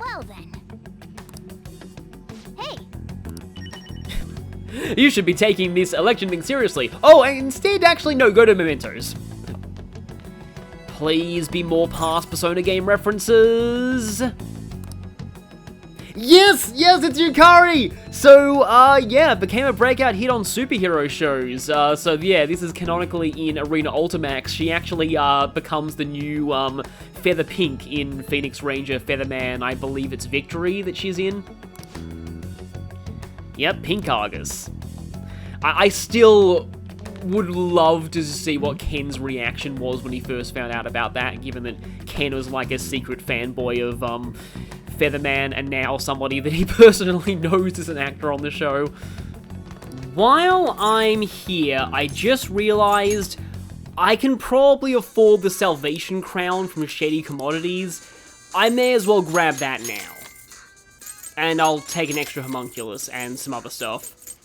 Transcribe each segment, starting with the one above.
Well then. Hey. You should be taking this election thing seriously. Oh, and instead, actually, no, go to Mementos. Please be more past Persona game references. Yes, it's Yukari! So, yeah, became a breakout hit on superhero shows. So yeah, this is canonically in Arena Ultimax. She actually, becomes the new, Feather Pink in Phoenix Ranger Featherman. I believe it's Victory that she's in. Yep, Pink Argus. I still would love to see what Ken's reaction was when he first found out about that, given that Ken was like a secret fanboy of, Featherman, and now somebody that he personally knows as an actor on the show. While I'm here, I just realized I can probably afford the Salvation Crown from Shady Commodities. I may as well grab that now. And I'll take an extra homunculus and some other stuff.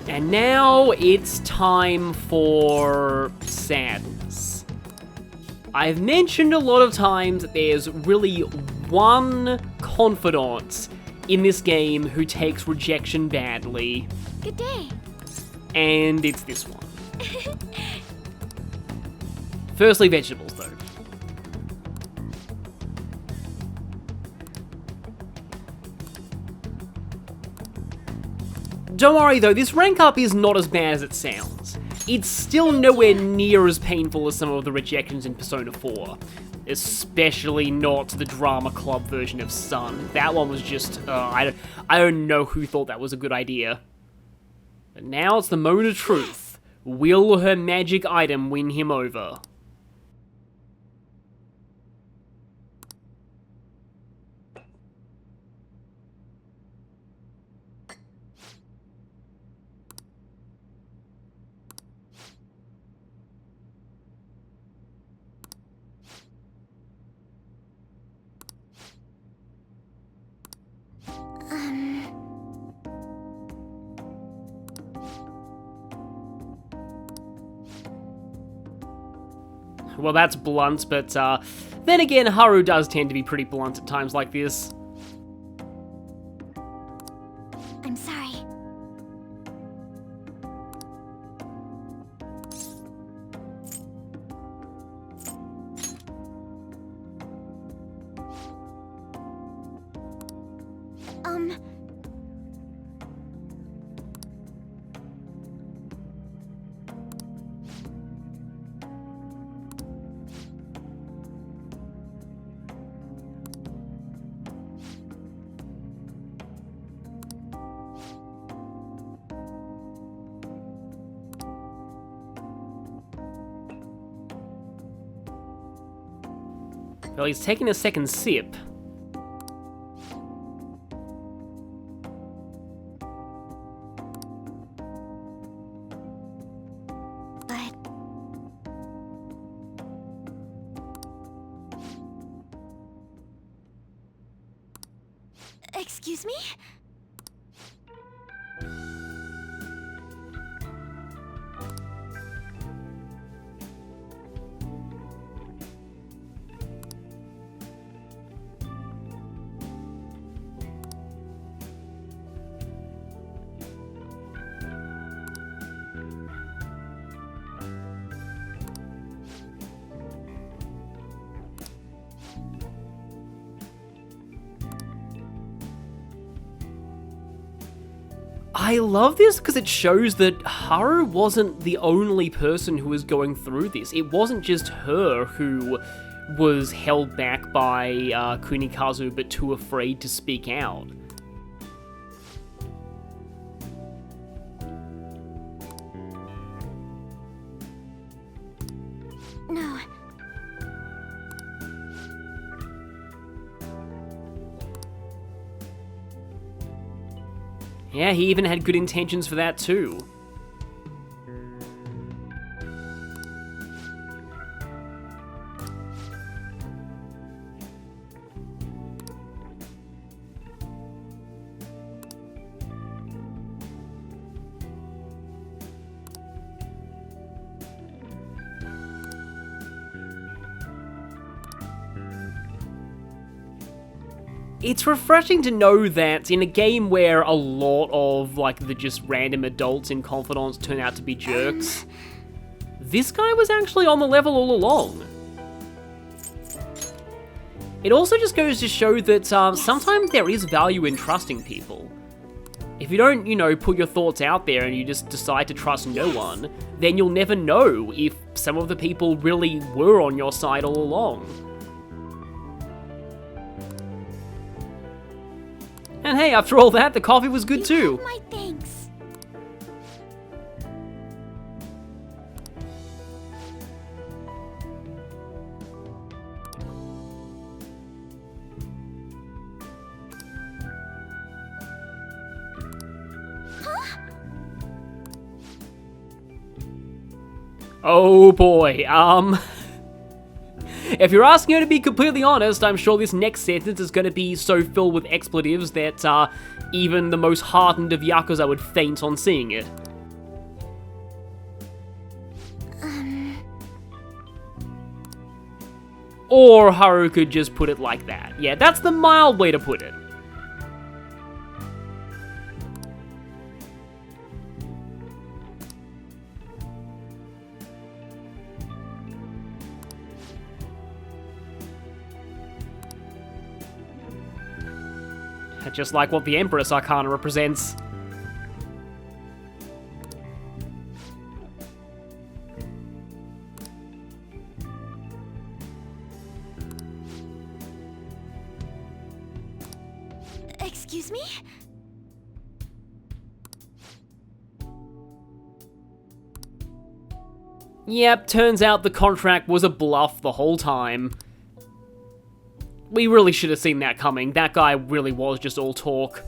And now it's time for sadness. I've mentioned a lot of times that there's really one confidant in this game who takes rejection badly. Good day. And it's this one. Firstly, vegetables, though. Don't worry though, this rank up is not as bad as it sounds. It's still nowhere near as painful as some of the rejections in Persona 4. Especially not the drama club version of Sun. That one was just, I don't know who thought that was a good idea. But now it's the moment of truth. Will her magic item win him over? Well, that's blunt, but then again, Haru does tend to be pretty blunt at times like this. I'm sorry. Well, he's taking a second sip. But... Excuse me? I love this because it shows that Haru wasn't the only person who was going through this. It wasn't just her who was held back by Kunikazu but too afraid to speak out. No. Yeah, he even had good intentions for that too. It's refreshing to know that in a game where a lot of, like, the just random adults in Confidants turn out to be jerks, this guy was actually on the level all along. It also just goes to show that sometimes there is value in trusting people. If you don't, you know, put your thoughts out there and you just decide to trust no one, then you'll never know if some of the people really were on your side all along. And hey, after all that, the coffee was good too. You have my thanks. Oh boy, if you're asking her to be completely honest, I'm sure this next sentence is going to be so filled with expletives that even the most hardened of Yakuza would faint on seeing it. Or Haru could just put it like that. Yeah, that's the mild way to put it. Just like what the Empress Arcana represents. Excuse me? Yep, turns out the contract was a bluff the whole time. We really should have seen that coming. That guy really was just all talk.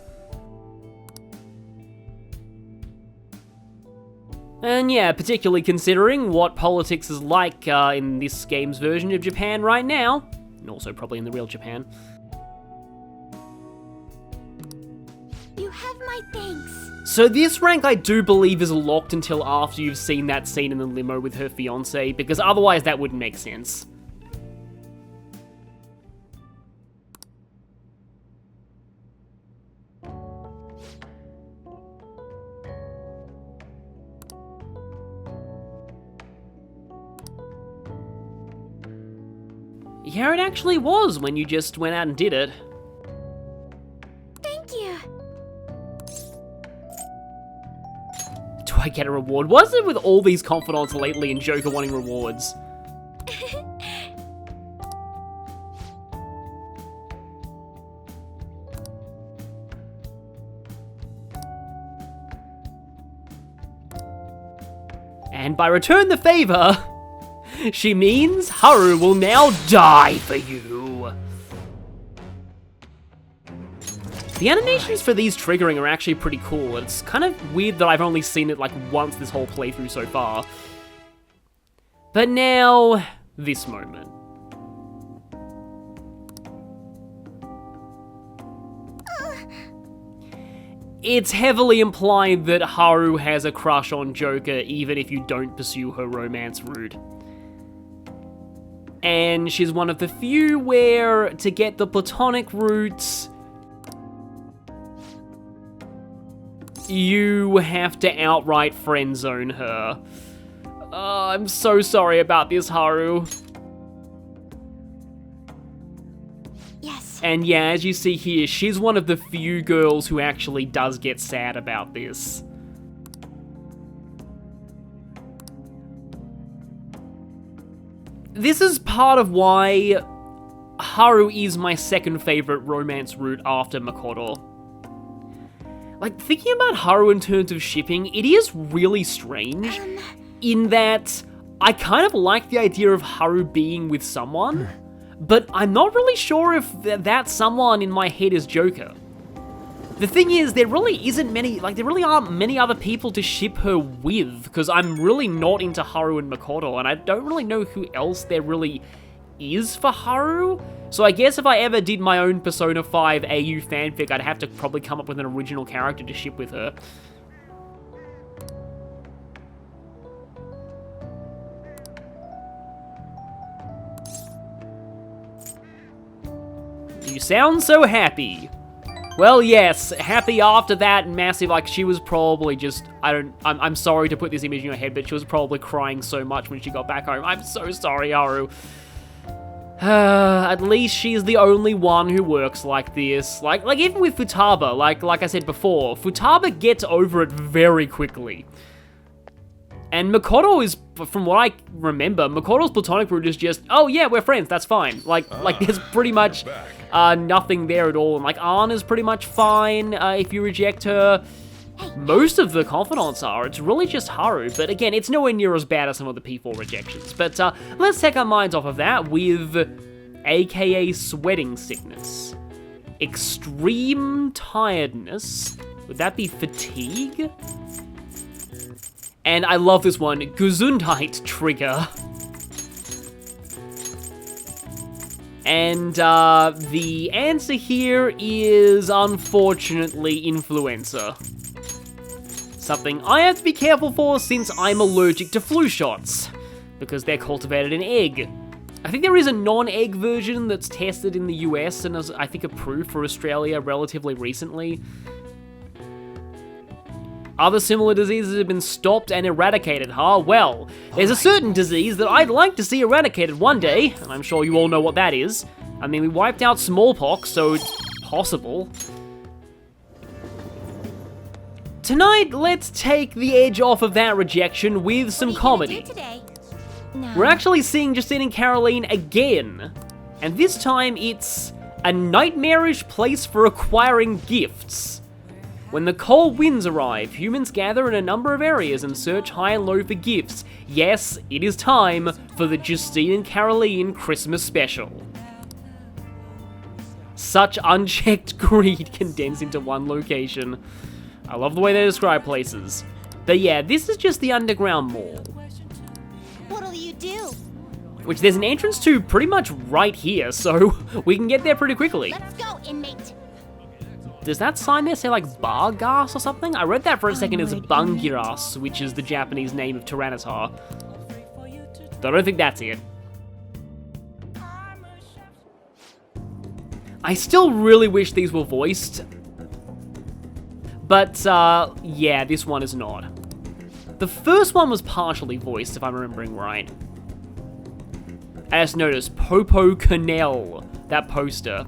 And yeah, particularly considering what politics is like in this game's version of Japan right now, and also probably in the real Japan. You have my thanks. So this rank I do believe is locked until after you've seen that scene in the limo with her fiancé, because otherwise that wouldn't make sense. Yeah, it actually was when you just went out and did it. Thank you. Do I get a reward? What is it with all these confidants lately and Joker wanting rewards? And by return the favor, she means Haru will now die for you. The animations for these triggering are actually pretty cool. It's kind of weird that I've only seen it like once this whole playthrough so far. But now, this moment. It's heavily implied that Haru has a crush on Joker even if you don't pursue her romance route. And she's one of the few where, to get the platonic route, you have to outright friendzone her. I'm so sorry about this, Haru. Yes. And yeah, as you see here, she's one of the few girls who actually does get sad about this. This is part of why Haru is my second favorite romance route after Makoto. Like, thinking about Haru in terms of shipping, it is really strange in that I kind of like the idea of Haru being with someone, but I'm not really sure if that someone in my head is Joker. The thing is, there really aren't many other people to ship her with, because I'm really not into Haru and Makoto, and I don't really know who else there is for Haru. So I guess if I ever did my own Persona 5 AU fanfic, I'd have to probably come up with an original character to ship with her. You sound so happy. Well, yes, happy after that, massive, like, she was probably just, I'm sorry to put this image in your head, but she was probably crying so much when she got back home. I'm so sorry, Haru. At least she's the only one who works like this. Like even with Futaba, like I said before, Futaba gets over it very quickly. And Makoto is, from what I remember, Makoto's platonic route is just, oh yeah, we're friends, that's fine. Like there's pretty much nothing there at all. And like Anna's pretty much fine if you reject her. Most of the Confidants are. It's really just Haru, but again, it's nowhere near as bad as some of the P4 rejections. But let's take our minds off of that with AKA sweating sickness. Extreme tiredness. Would that be fatigue? And I love this one, Gesundheit trigger. And the answer here is, unfortunately, influenza. Something I have to be careful for since I'm allergic to flu shots, because they're cultivated in egg. I think there is a non-egg version that's tested in the US and is, I think, approved for Australia relatively recently. Other similar diseases have been stopped and eradicated, huh? Well, there's a certain disease that I'd like to see eradicated one day, and I'm sure you all know what that is. I mean, we wiped out smallpox, so it's possible. Tonight, let's take the edge off of that rejection with some comedy. No. We're actually seeing Justine and Caroline again, and this time it's a nightmarish place for acquiring gifts. When the cold winds arrive, humans gather in a number of areas and search high and low for gifts. Yes, it is time for the Justine and Caroline Christmas special. Such unchecked greed condensed into one location. I love the way they describe places. But yeah, this is just the underground mall. What'll you do? Which there's an entrance to pretty much right here, so we can get there pretty quickly. Let's go, inmate. Does that sign there say like Bargas or something? I read that for a second as Bangiras, which is the Japanese name of Tyranitar. But I don't think that's it. I still really wish these were voiced. But, yeah, this one is not. The first one was partially voiced, if I'm remembering right. I just noticed Popo Canel, that poster.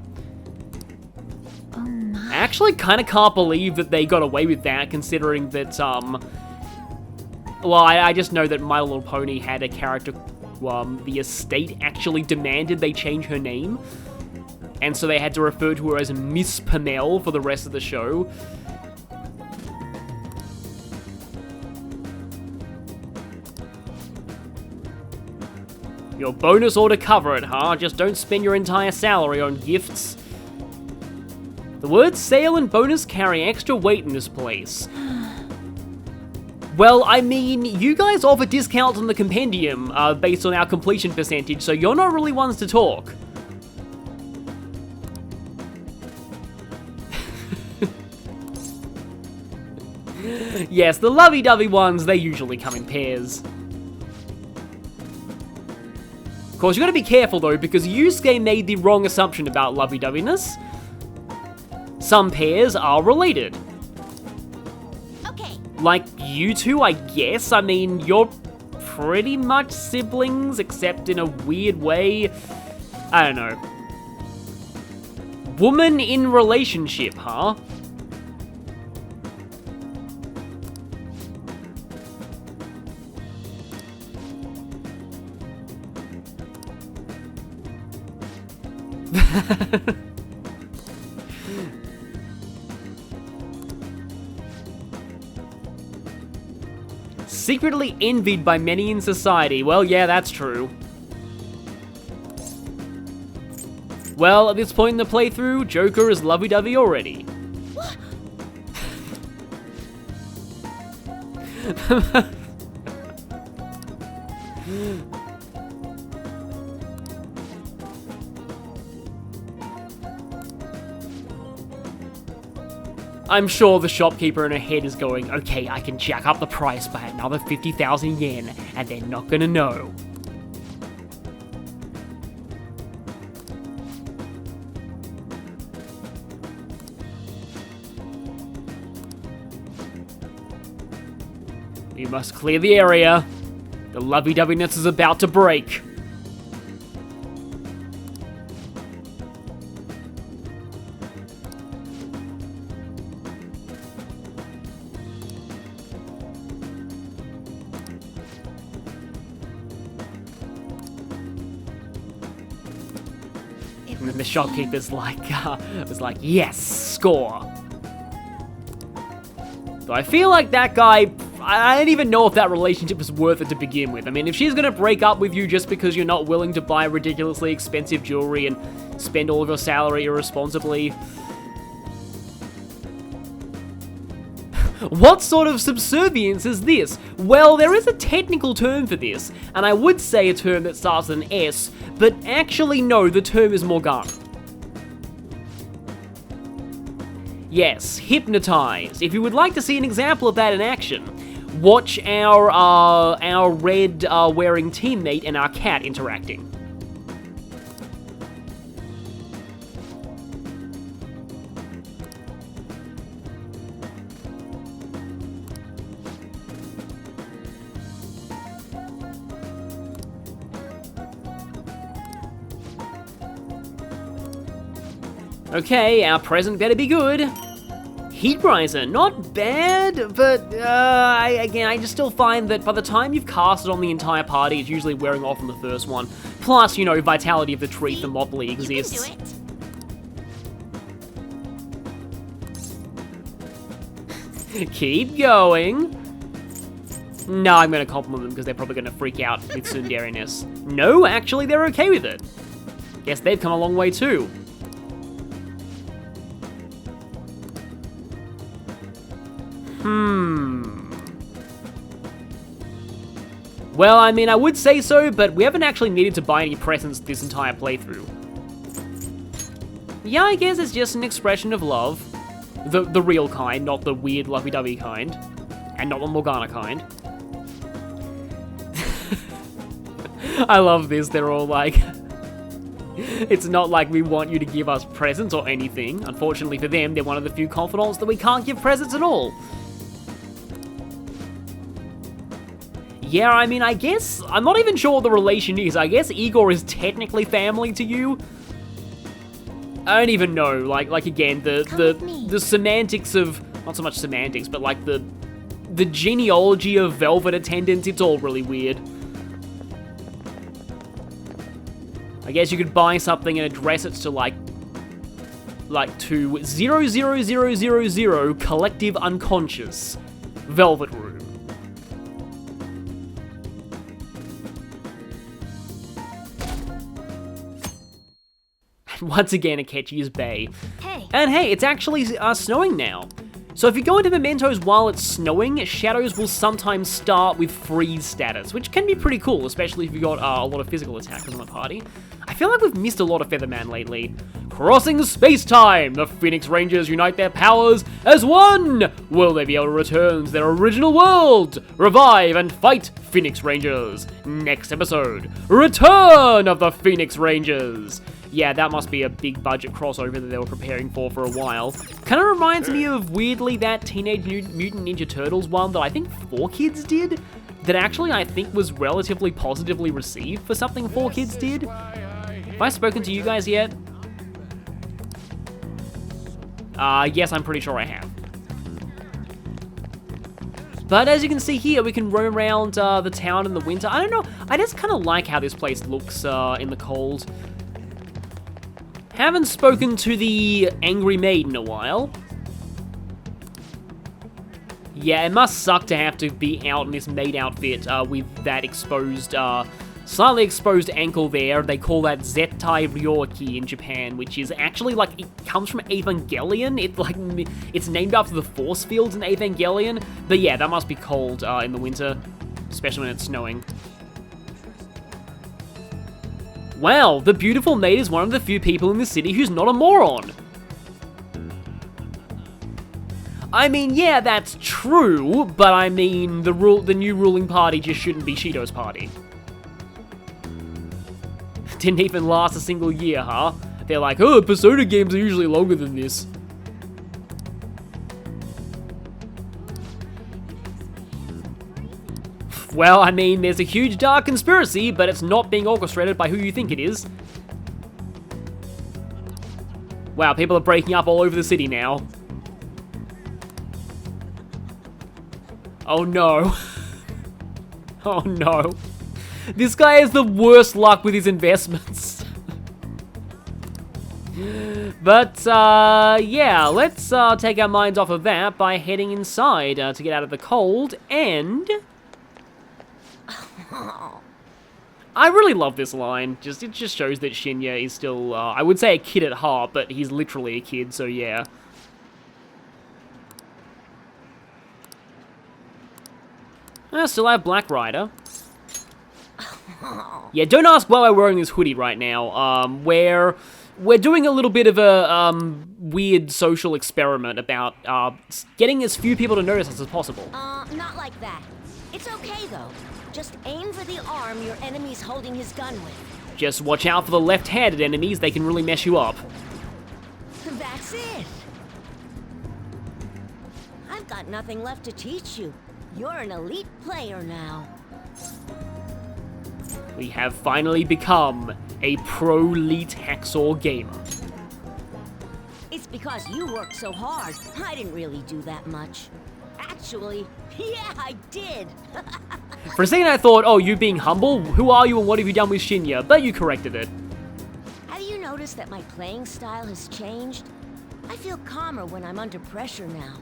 I actually kind of can't believe that they got away with that, considering that, well, I just know that My Little Pony had a character, the estate actually demanded they change her name, and so they had to refer to her as Miss Pamel for the rest of the show. Your bonus ought to cover it, huh? Just don't spend your entire salary on gifts. The words sale and bonus carry extra weight in this place. Well, I mean, you guys offer discounts on the compendium based on our completion percentage, so you're not really ones to talk. Yes, the lovey-dovey ones, they usually come in pairs. Of course, you gotta be careful though, because Yusuke made the wrong assumption about lovey-doveyness. Some pairs are related. Okay. Like you two, I guess. I mean, you're pretty much siblings, except in a weird way. I don't know. Woman in relationship, huh? Secretly envied by many in society. Well, yeah, that's true. Well, at this point in the playthrough, Joker is lovey-dovey already. I'm sure the shopkeeper in her head is going, okay, I can jack up the price by another 50,000 yen, and they're not gonna know. We must clear the area. The lovey-doveyness is about to break. And then the shopkeeper's like, was like, yes, score. So I feel like that guy, I don't even know if that relationship was worth it to begin with. I mean, if she's gonna break up with you just because you're not willing to buy ridiculously expensive jewelry and spend all of your salary irresponsibly, what sort of subservience is this? Well, there is a technical term for this, and I would say a term that starts with an S, but actually no, the term is Morgana. Yes, hypnotize. If you would like to see an example of that in action, watch our red wearing teammate and our cat interacting. Okay, our present better be good. Heat Riser, not bad, but I just still find that by the time you've cast it on the entire party, it's usually wearing off on the first one. Plus, you know, Vitality of the Tree Thermopylae exists. You can do it. Keep going. No, I'm gonna compliment them because they're probably gonna freak out with tsundereness. No, actually, they're okay with it. Guess they've come a long way too. Well, I mean, I would say so, but we haven't actually needed to buy any presents this entire playthrough. Yeah, I guess it's just an expression of love. The real kind, not the weird lovey-dovey kind. And not the Morgana kind. I love this, they're all like... It's not like we want you to give us presents or anything. Unfortunately for them, they're one of the few confidants that we can't give presents at all. Yeah, I mean, I guess... I'm not even sure what the relation is. I guess Igor is technically family to you. I don't even know. Like again, the semantics of... Not so much semantics, but like the genealogy of Velvet attendants, it's all really weird. I guess you could buy something and address it to like to 00000 Collective Unconscious Velvet Room. Once again, Akechi's Bay. Hey. And hey, it's actually snowing now. So if you go into Mementos while it's snowing, shadows will sometimes start with freeze status, which can be pretty cool, especially if you've got a lot of physical attackers on the party. I feel like we've missed a lot of Featherman lately. Crossing space-time! The Phoenix Rangers unite their powers as one! Will they be able to return to their original world? Revive and fight Phoenix Rangers! Next episode, Return of the Phoenix Rangers! Yeah, that must be a big budget crossover that they were preparing for a while. Kind of reminds me of, weirdly, that Teenage Mutant Ninja Turtles one that I think 4Kids did, that actually I think was relatively positively received for something 4Kids did. Have I spoken to you guys yet? Yes, I'm pretty sure I have. But as you can see here, we can roam around the town in the winter. I don't know, I just kind of like how this place looks in the cold. Haven't spoken to the Angry Maid in a while. Yeah, it must suck to have to be out in this maid outfit with that exposed, slightly exposed ankle there. They call that Zettai Ryoki in Japan, which is actually like, it comes from Evangelion. It's named after the force fields in Evangelion. But yeah, that must be cold in the winter, especially when it's snowing. Wow, the beautiful maid is one of the few people in the city who's not a moron. I mean, yeah, that's true, but I mean, the new ruling party just shouldn't be Shido's party. Didn't even last a single year, huh? They're like, oh, Persona games are usually longer than this. Well, I mean, there's a huge dark conspiracy, but it's not being orchestrated by who you think it is. Wow, people are breaking up all over the city now. Oh no. Oh no. This guy has the worst luck with his investments. But, yeah, let's take our minds off of that by heading inside to get out of the cold, and... I really love this line. It just shows that Shinya is still, I would say a kid at heart, but he's literally a kid, so yeah. I still have Black Rider. Yeah, don't ask why we're wearing this hoodie right now. We're doing a little bit of a weird social experiment about getting as few people to notice us as possible. Not like that. It's okay though. Just aim for the arm your enemy's holding his gun with. Just watch out for the left-handed enemies, they can really mess you up. That's it. I've got nothing left to teach you. You're an elite player now. We have finally become a pro-elite hacksaw gamer. It's because you worked so hard. I didn't really do that much. Actually, yeah, I did. For a second I thought, oh, you being humble? Who are you and what have you done with Shinya? But you corrected it. Have you noticed that my playing style has changed? I feel calmer when I'm under pressure now.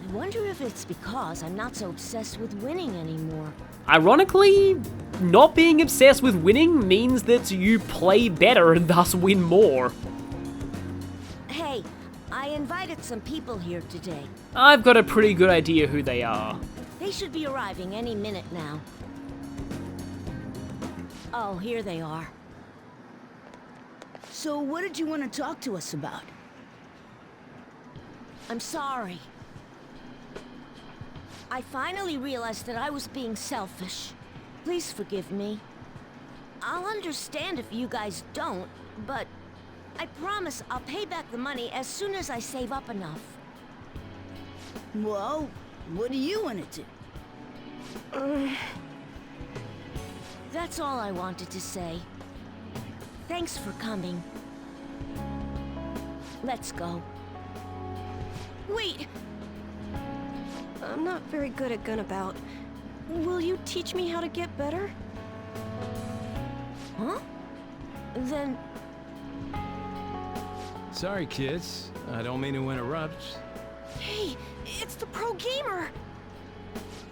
I wonder if it's because I'm not so obsessed with winning anymore. Ironically, not being obsessed with winning means that you play better and thus win more. Hey, I invited some people here today. I've got a pretty good idea who they are. They should be arriving any minute now. Oh, here they are. So what did you want to talk to us about? I'm sorry. I finally realized that I was being selfish. Please forgive me. I'll understand if you guys don't, but I promise I'll pay back the money as soon as I save up enough. Well, what do you want to do? That's all I wanted to say. Thanks for coming. Let's go. Wait! I'm not very good at Gunabout. Will you teach me how to get better? Huh? Then... Sorry, kids. I don't mean to interrupt. Hey, it's the pro gamer!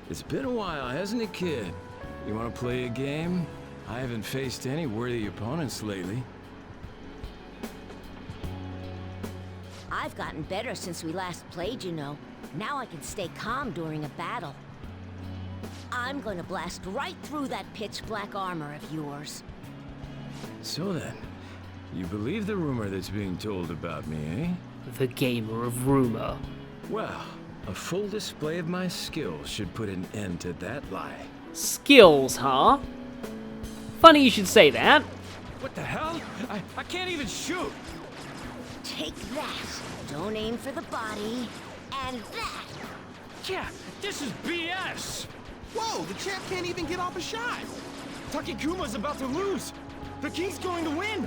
It's been a while, hasn't it, kid? You want to play a game? I haven't faced any worthy opponents lately. I've gotten better since we last played, you know. Now I can stay calm during a battle. I'm gonna blast right through that pitch-black armor of yours. So then, you believe the rumor that's being told about me, eh? The gamer of rumor. Well, a full display of my skills should put an end to that lie. Skills, huh? Funny you should say that. What the hell? I can't even shoot! Take that. Don't aim for the body. And that. Yeah, this is BS! Whoa, the champ can't even get off a shot. Takekuma's about to lose! The king's going to win!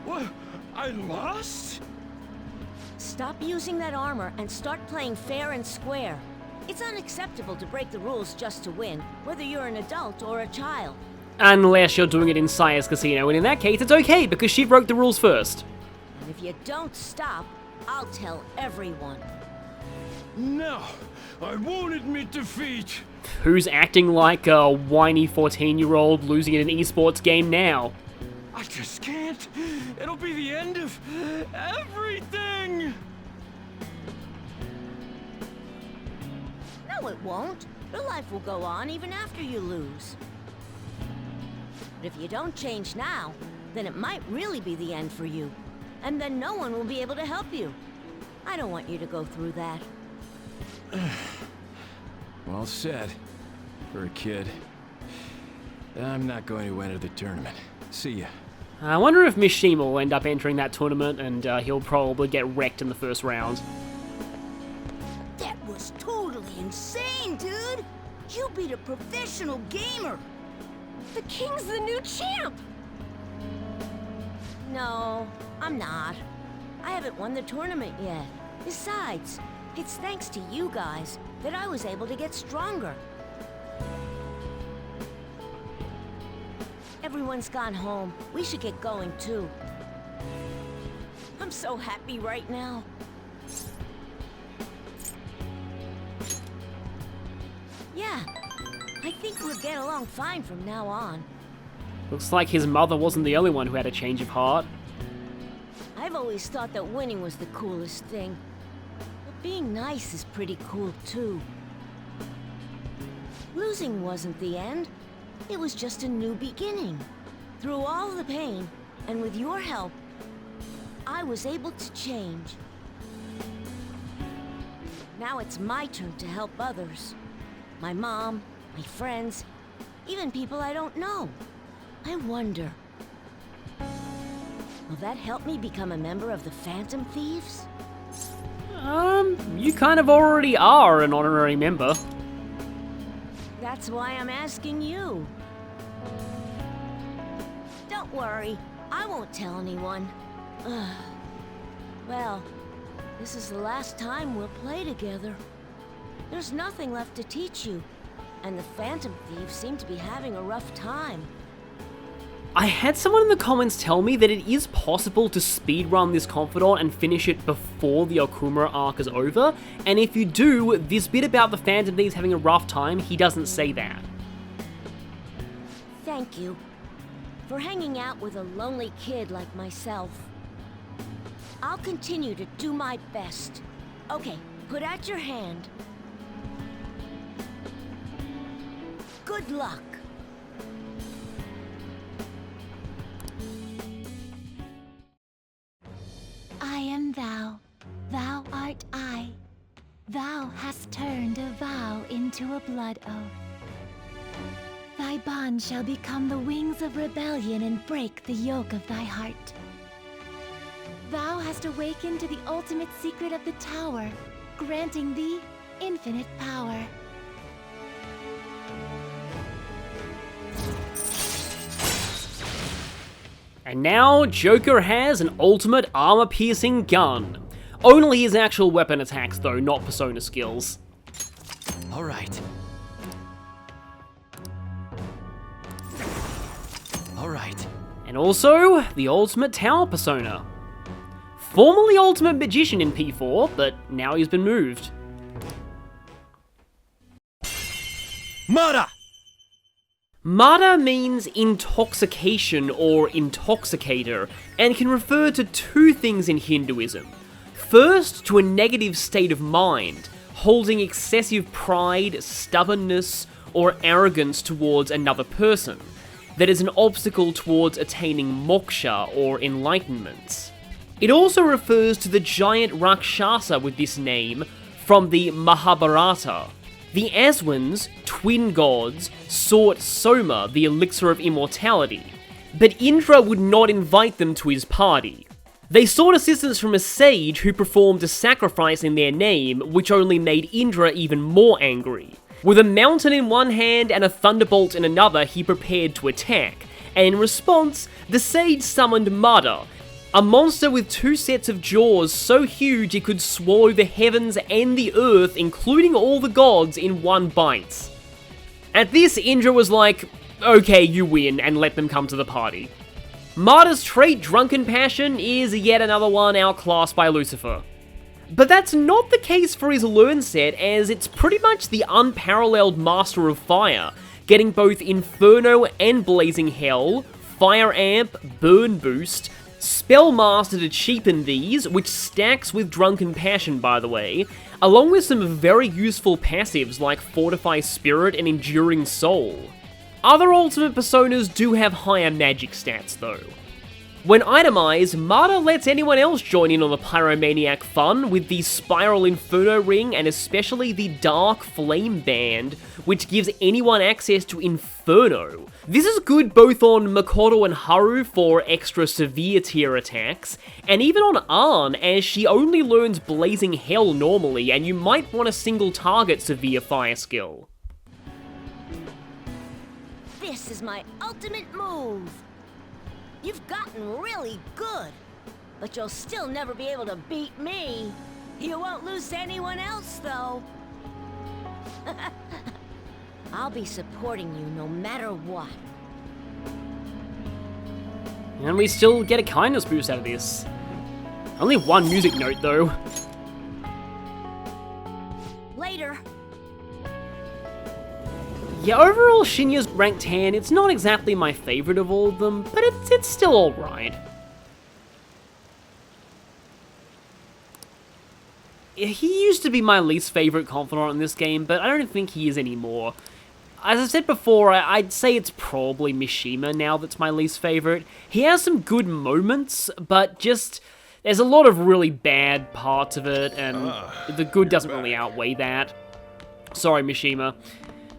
What? I lost? Stop using that armor and start playing fair and square. It's unacceptable to break the rules just to win, whether you're an adult or a child. Unless you're doing it in Saya's casino, and in that case it's okay because she broke the rules first. And if you don't stop, I'll tell everyone. No, I won't admit defeat. Who's acting like a whiny 14-year-old losing in an esports game now? I just can't. It'll be the end of everything. No, it won't. Your life will go on even after you lose. But if you don't change now, then it might really be the end for you. And then no one will be able to help you. I don't want you to go through that. Well said. For a kid. I'm not going to enter the tournament. See ya. I wonder if Mishima will end up entering that tournament and he'll probably get wrecked in the first round. That was totally insane, dude! You beat a professional gamer! The king's the new champ! No, I'm not. I haven't won the tournament yet. Besides, it's thanks to you guys that I was able to get stronger. Everyone's gone home. We should get going too. I'm so happy right now. Yeah, I think we'll get along fine from now on. Looks like his mother wasn't the only one who had a change of heart. I've always thought that winning was the coolest thing. But being nice is pretty cool too. Losing wasn't the end. It was just a new beginning. Through all the pain, and with your help, I was able to change. Now it's my turn to help others. My mom, my friends, even people I don't know. I wonder, will that help me become a member of the Phantom Thieves? You kind of already are an honorary member. That's why I'm asking you. Don't worry, I won't tell anyone. Well, this is the last time we'll play together. There's nothing left to teach you, and the Phantom Thieves seem to be having a rough time. I had someone in the comments tell me that it is possible to speedrun this Confidant and finish it before the Okumura arc is over, and if you do, this bit about the Phantom Thieves having a rough time, he doesn't say that. Thank you for hanging out with a lonely kid like myself. I'll continue to do my best. Okay, put out your hand. Good luck. I am thou, thou art I. Thou hast turned a vow into a blood oath. Thy bond shall become the wings of rebellion and break the yoke of thy heart. Thou hast awakened to the ultimate secret of the tower, granting thee infinite power. And now, Joker has an ultimate armor-piercing gun. Only his actual weapon attacks though, not persona skills. Alright. Alright. And also, the ultimate tower persona. Formerly Ultimate Magician in P4, but now he's been moved. Murder! Mada means intoxication or intoxicator, and can refer to two things in Hinduism. First, to a negative state of mind, holding excessive pride, stubbornness, or arrogance towards another person, that is an obstacle towards attaining moksha or enlightenment. It also refers to the giant Rakshasa with this name from the Mahabharata. The Aswins, twin gods, sought Soma, the elixir of immortality, but Indra would not invite them to his party. They sought assistance from a sage who performed a sacrifice in their name, which only made Indra even more angry. With a mountain in one hand and a thunderbolt in another, he prepared to attack, and in response, the sage summoned Mada, a monster with two sets of jaws so huge it could swallow the heavens and the earth, including all the gods, in one bite. At this, Indra was like, okay, you win, and let them come to the party. Mada's trait, Drunken Passion, is yet another one outclassed by Lucifer. But that's not the case for his Learn set, as it's pretty much the unparalleled Master of Fire, getting both Inferno and Blazing Hell, Fire Amp, Burn Boost, Spellmaster to cheapen these, which stacks with Drunken Passion by the way, along with some very useful passives like Fortify Spirit and Enduring Soul. Other ultimate personas do have higher magic stats though. When itemized, Mada lets anyone else join in on the pyromaniac fun with the Spiral Inferno Ring and especially the Dark Flame Band, which gives anyone access to Inferno. This is good both on Makoto and Haru for extra severe tier attacks, and even on Arn as she only learns Blazing Hell normally and you might want a single target severe fire skill. this is my ultimate move. You've gotten really good, but you'll still never be able to beat me. You won't lose to anyone else, though. I'll be supporting you no matter what. And we still get a kindness boost out of this. Only one music note, though. Later. Yeah, overall, Shinya's rank 10. It's not exactly my favorite of all of them, but it's still alright. He used to be my least favorite confidant in this game, but I don't think he is anymore. As I said before, I'd say it's probably Mishima now that's my least favorite. He has some good moments, but just there's a lot of really bad parts of it, and the good doesn't really outweigh that. Sorry, Mishima.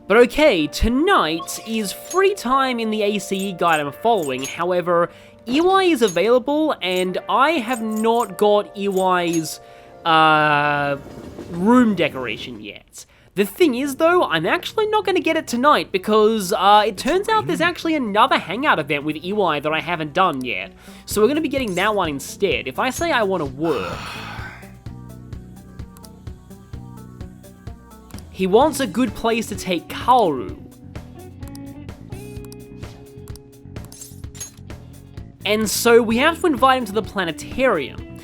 But okay, tonight is free time in the ACE guide I'm following. However, Iwai is available, and I have not got Iwai's room decoration yet. The thing is, though, I'm actually not going to get it tonight because it turns out there's actually another hangout event with Iwai that I haven't done yet. So we're going to be getting that one instead. If I say I want to work... He wants a good place to take Kaoru. And so we have to invite him to the planetarium.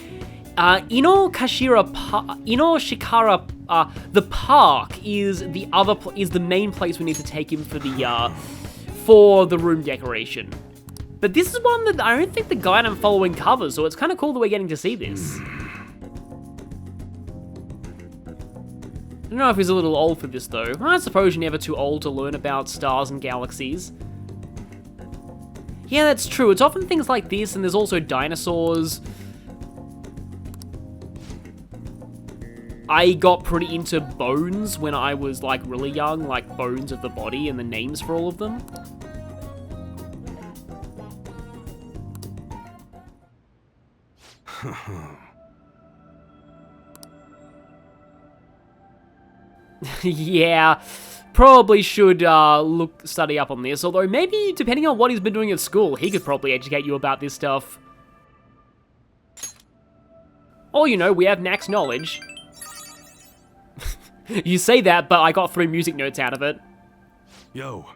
Shikara, the park is the main place we need to take him for the room decoration. But this is one that I don't think the guide I'm following covers, so it's kind of cool that we're getting to see this. I don't know if he's a little old for this though. I suppose you're never too old to learn about stars and galaxies. Yeah, that's true. It's often things like this, and there's also dinosaurs. I got pretty into bones when I was, like, really young, like bones of the body and the names for all of them. Yeah, probably should study up on this, although maybe, depending on what he's been doing at school, he could probably educate you about this stuff. Or, you know, we have Nax knowledge. You say that, but I got 3 music notes out of it. Yo.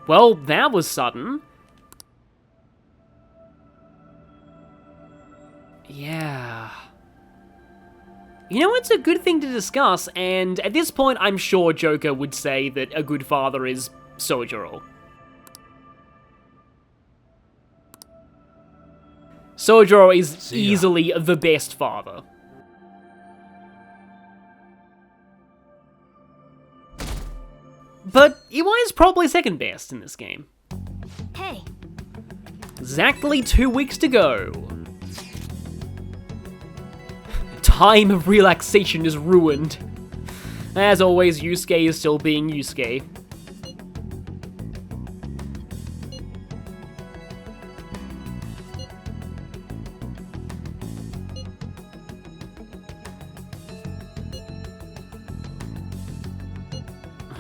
Well, that was sudden. Yeah. You know, it's a good thing to discuss, and at this point, I'm sure Joker would say that a good father is Sojiro. Sojiro is easily the best father. But Iwai is probably second best in this game. Hey. Exactly 2 weeks to go. Time of relaxation is ruined. As always, Yusuke is still being Yusuke.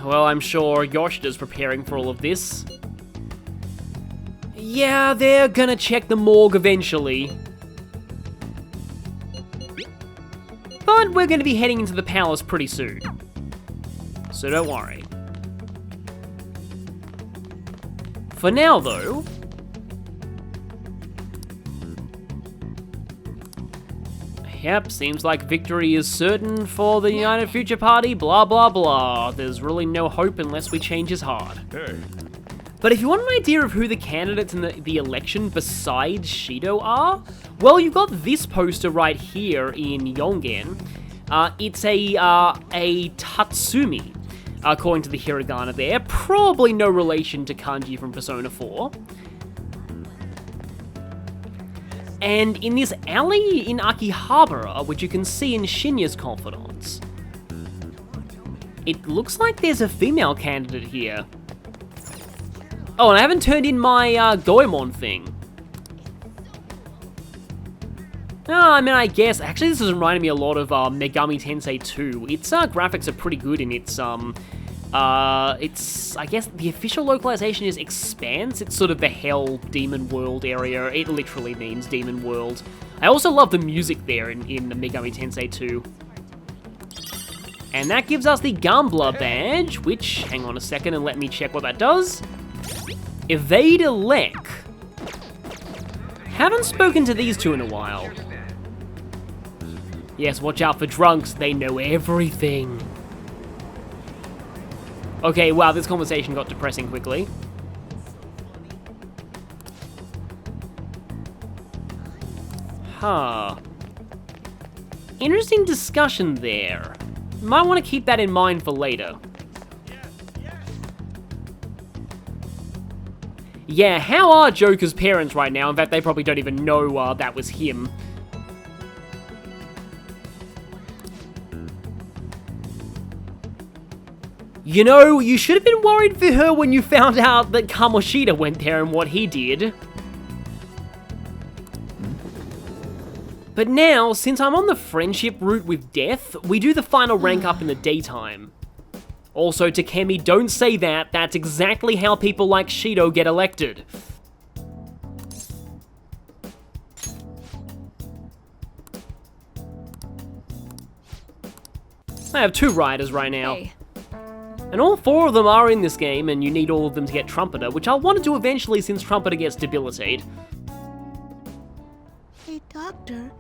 Well, I'm sure Yoshida's preparing for all of this. Yeah, they're gonna check the morgue eventually. But we're gonna be heading into the palace pretty soon. So don't worry. For now, though... Yep, seems like victory is certain for the United Future Party, blah blah blah. There's really no hope unless we change his heart. Hey. But if you want an idea of who the candidates in the election besides Shido are, well, you've got this poster right here in Yongen. It's a Tatsumi, according to the hiragana there. Probably no relation to Kanji from Persona 4. And in this alley in Akihabara, which you can see in Shinya's Confidants, it looks like there's a female candidate here. Oh, and I haven't turned in my Goemon thing. Oh, I mean, I guess, actually this is reminding me a lot of Megami Tensei 2. Its graphics are pretty good in its It's, I guess the official localization is Expanse. It's sort of the Hell Demon World area. It literally means Demon World. I also love the music there in Megami Tensei 2. And that gives us the Gambler badge, which, hang on a second and let me check what that does. Evade Elec. Haven't spoken to these two in a while. Yes, watch out for drunks, they know everything. Okay, wow, this conversation got depressing quickly. Huh. Interesting discussion there. Might want to keep that in mind for later. Yeah, how are Joker's parents right now? In fact, they probably don't even know that was him. You know, you should have been worried for her when you found out that Kamoshida went there and what he did. But now, since I'm on the friendship route with Death, we do the final rank up in the daytime. Also, Takemi, don't say that. That's exactly how people like Shido get elected. I have 2 riders right now. Hey. And all 4 of them are in this game, and you need all of them to get Trumpeter, which I'll want to do eventually since Trumpeter gets Debilitate. Hey, Doctor,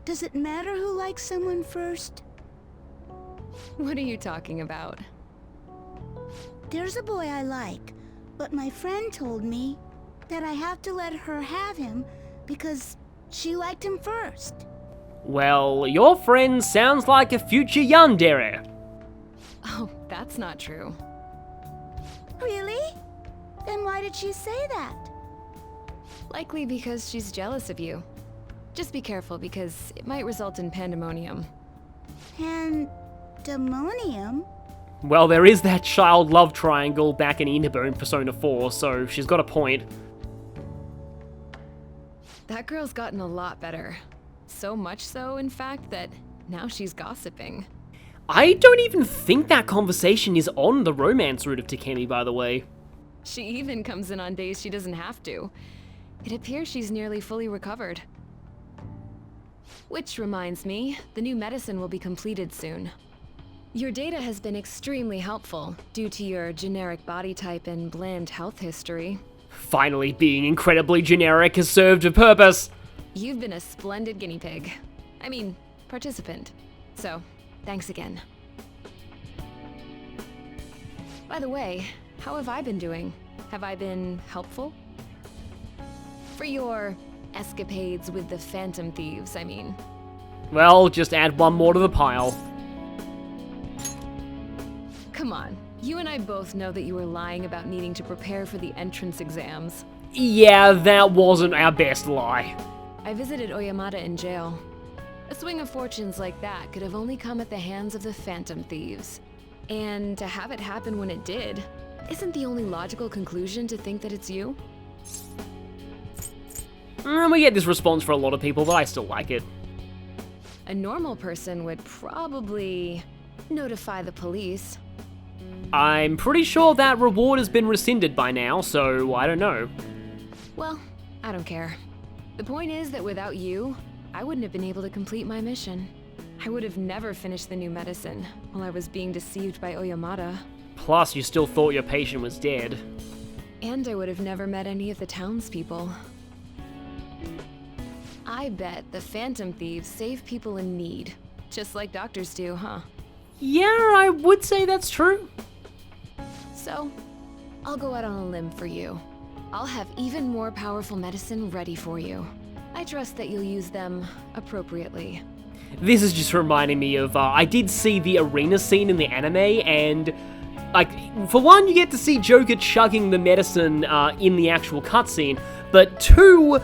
does it matter who likes someone first? What are you talking about? There's a boy I like, but my friend told me that I have to let her have him because she liked him first. Well, your friend sounds like a future yandere. Oh, that's not true. Really? Then why did she say that? Likely because she's jealous of you. Just be careful because it might result in pandemonium. Pandemonium? Well, there is that child love triangle back in Inobo in Persona 4, so she's got a point. That girl's gotten a lot better. So much so, in fact, that now she's gossiping. I don't even think that conversation is on the romance route of Takemi, by the way. She even comes in on days she doesn't have to. It appears she's nearly fully recovered. Which reminds me, the new medicine will be completed soon. Your data has been extremely helpful due to your generic body type and bland health history. Finally, being incredibly generic has served a purpose. You've been a splendid guinea pig. I mean, participant. So, thanks again. By the way, how have I been doing? Have I been helpful? For your escapades with the Phantom Thieves, I mean. Well, just add 1 more to the pile. Come on, you and I both know that you were lying about needing to prepare for the entrance exams. Yeah, that wasn't our best lie. I visited Oyamata in jail. A swing of fortunes like that could have only come at the hands of the Phantom Thieves. And to have it happen when it did, isn't the only logical conclusion to think that it's you? We get this response for a lot of people, but I still like it. A normal person would probably notify the police. I'm pretty sure that reward has been rescinded by now, so I don't know. Well, I don't care. The point is that without you, I wouldn't have been able to complete my mission. I would have never finished the new medicine while I was being deceived by Oyamata. Plus, you still thought your patient was dead. And I would have never met any of the townspeople. I bet the Phantom Thieves save people in need, just like doctors do, huh? Yeah, I would say that's true. So, I'll go out on a limb for you. I'll have even more powerful medicine ready for you. I trust that you'll use them appropriately. This is just reminding me of, I did see the arena scene in the anime, and, like, for one, you get to see Joker chugging the medicine in the actual cutscene, but 2,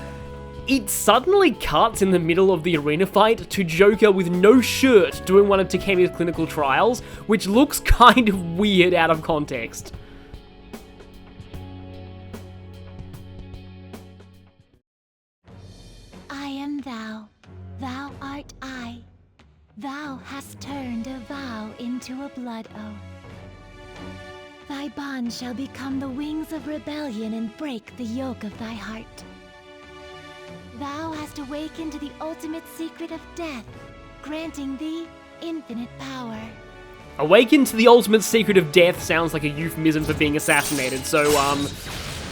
it suddenly cuts in the middle of the arena fight to Joker with no shirt doing one of Takemi's clinical trials, which looks kind of weird out of context. I am thou, thou art I. Thou hast turned a vow into a blood oath. Thy bond shall become the wings of rebellion and break the yoke of thy heart. Thou hast awakened to the ultimate secret of death, granting thee infinite power. Awaken to the ultimate secret of death sounds like a euphemism for being assassinated, so,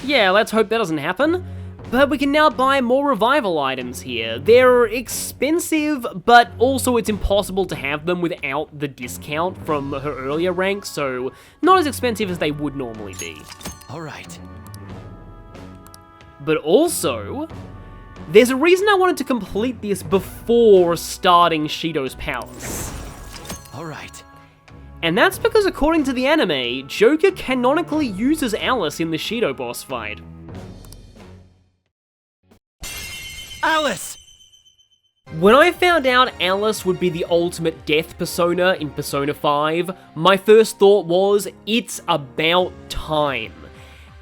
yeah, let's hope that doesn't happen. But we can now buy more revival items here. They're expensive, but also it's impossible to have them without the discount from her earlier rank, so not as expensive as they would normally be. All right. But also, there's a reason I wanted to complete this before starting Shido's Palace. All right. And that's because according to the anime, Joker canonically uses Alice in the Shido boss fight. Alice! When I found out Alice would be the ultimate death persona in Persona 5, my first thought was, it's about time.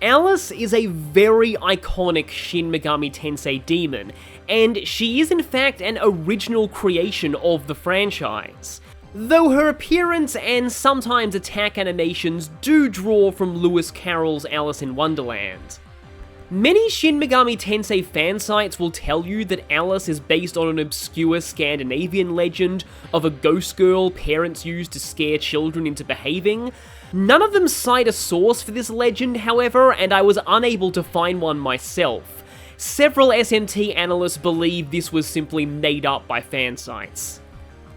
Alice is a very iconic Shin Megami Tensei demon, and she is in fact an original creation of the franchise. Though her appearance and sometimes attack animations do draw from Lewis Carroll's Alice in Wonderland. Many Shin Megami Tensei fan sites will tell you that Alice is based on an obscure Scandinavian legend of a ghost girl parents used to scare children into behaving. None of them cite a source for this legend, however, and I was unable to find one myself. Several SMT analysts believe this was simply made up by fan sites.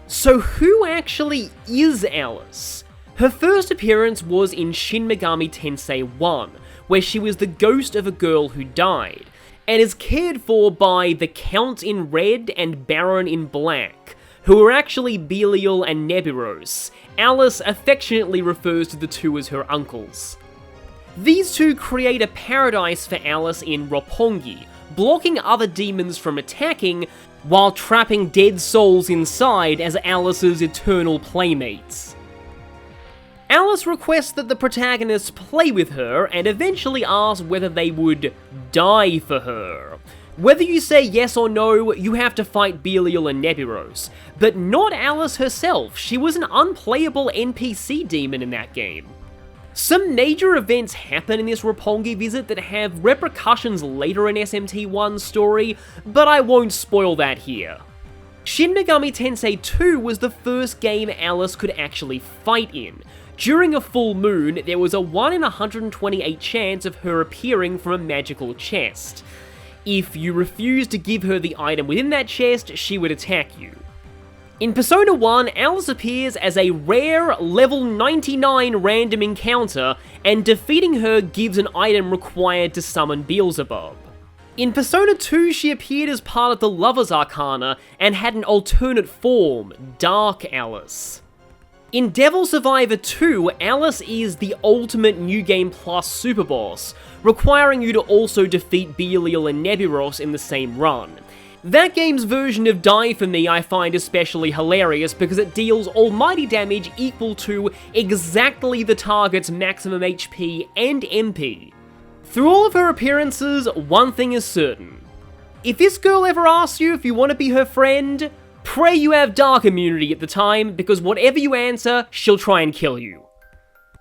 So who actually is Alice? Her first appearance was in Shin Megami Tensei 1, where she was the ghost of a girl who died, and is cared for by the Count in Red and Baron in Black, who are actually Belial and Nebiros. Alice affectionately refers to the two as her uncles. These two create a paradise for Alice in Roppongi, blocking other demons from attacking, while trapping dead souls inside as Alice's eternal playmates. Alice requests that the protagonists play with her and eventually asks whether they would die for her. Whether you say yes or no, you have to fight Belial and Nebiros, but not Alice herself. She was an unplayable NPC demon in that game. Some major events happen in this Roppongi visit that have repercussions later in SMT1's story, but I won't spoil that here. Shin Megami Tensei 2 was the first game Alice could actually fight in. During a full moon, there was a 1 in 128 chance of her appearing from a magical chest. If you refused to give her the item within that chest, she would attack you. In Persona 1, Alice appears as a rare, level 99 random encounter, and defeating her gives an item required to summon Beelzebub. In Persona 2, she appeared as part of the Lover's Arcana, and had an alternate form, Dark Alice. In Devil Survivor 2, Alice is the ultimate New Game Plus superboss, requiring you to also defeat Belial and Nebiros in the same run. That game's version of Die For Me I find especially hilarious because it deals almighty damage equal to exactly the target's maximum HP and MP. Through all of her appearances, one thing is certain. If this girl ever asks you if you want to be her friend, pray you have dark immunity at the time, because whatever you answer, she'll try and kill you.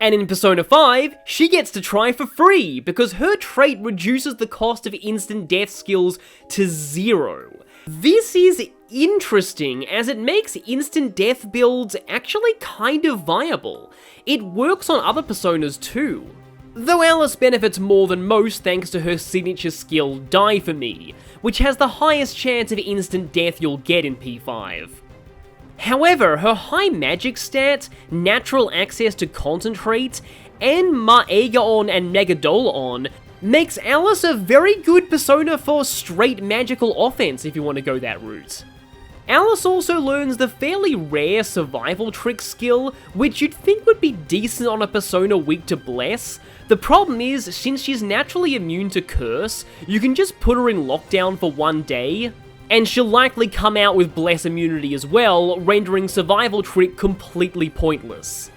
And in Persona 5, she gets to try for free, because her trait reduces the cost of instant death skills to 0. This is interesting, as it makes instant death builds actually kind of viable. It works on other Personas too. Though Alice benefits more than most thanks to her signature skill, Die For Me, which has the highest chance of instant death you'll get in P5. However, her high magic stat, natural access to concentrate, and Maegaon and Megadolaon makes Alice a very good persona for straight magical offense if you want to go that route. Alice also learns the fairly rare survival trick skill, which you'd think would be decent on a persona weak to Bless. The problem is, since she's naturally immune to Curse, you can just put her in lockdown for one day, and she'll likely come out with Bless immunity as well, rendering survival trick completely pointless.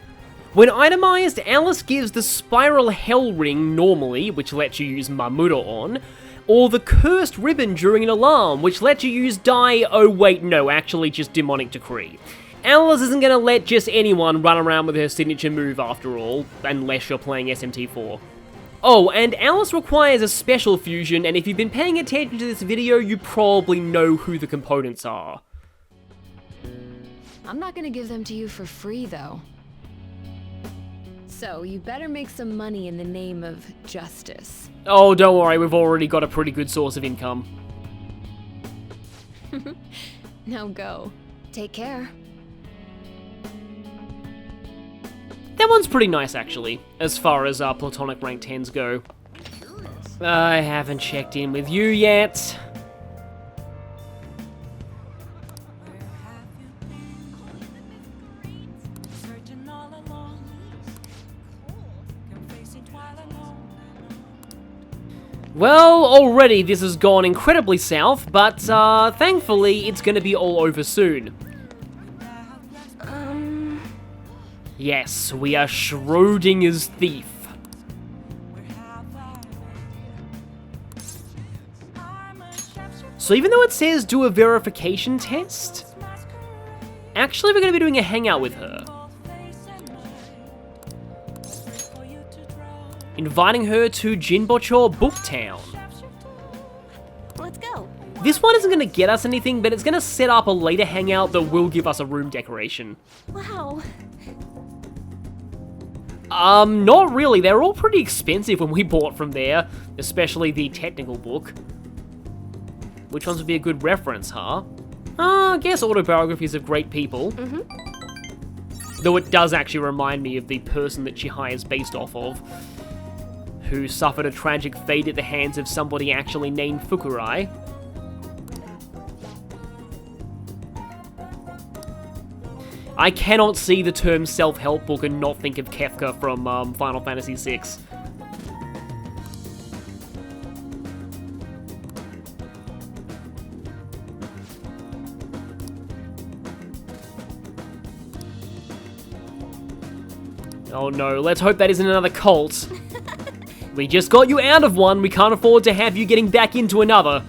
When itemized, Alice gives the Spiral Hell Ring normally, which lets you use Mamuto on, or the Cursed Ribbon during an alarm, which lets you use just Demonic Decree. Alice isn't going to let just anyone run around with her signature move after all, unless you're playing SMT4. Oh, and Alice requires a special fusion, and if you've been paying attention to this video, you probably know who the components are. I'm not gonna give them to you for free, though. So, you better make some money in the name of justice. Oh, don't worry, we've already got a pretty good source of income. Now go. Take care. That one's pretty nice, actually, as far as platonic rank 10s go. I haven't checked in with you yet. Well, already this has gone incredibly south, but thankfully it's going to be all over soon. Yes, we are Schrodinger's thief. So even though it says do a verification test, actually we're going to be doing a hangout with her. Inviting her to Jinbocho Booktown. Let's go. This one isn't going to get us anything, but it's going to set up a later hangout that will give us a room decoration. Wow. Not really. They're all pretty expensive when we bought from there, especially the technical book. Which ones would be a good reference, huh? I guess autobiographies of great people. Though it does actually remind me of the person that Chihaya is based off of, who suffered a tragic fate at the hands of somebody actually named Fukurai. I cannot see the term self-help book and not think of Kefka from Final Fantasy VI. Oh no, let's hope that isn't another cult. We just got you out of one, we can't afford to have you getting back into another.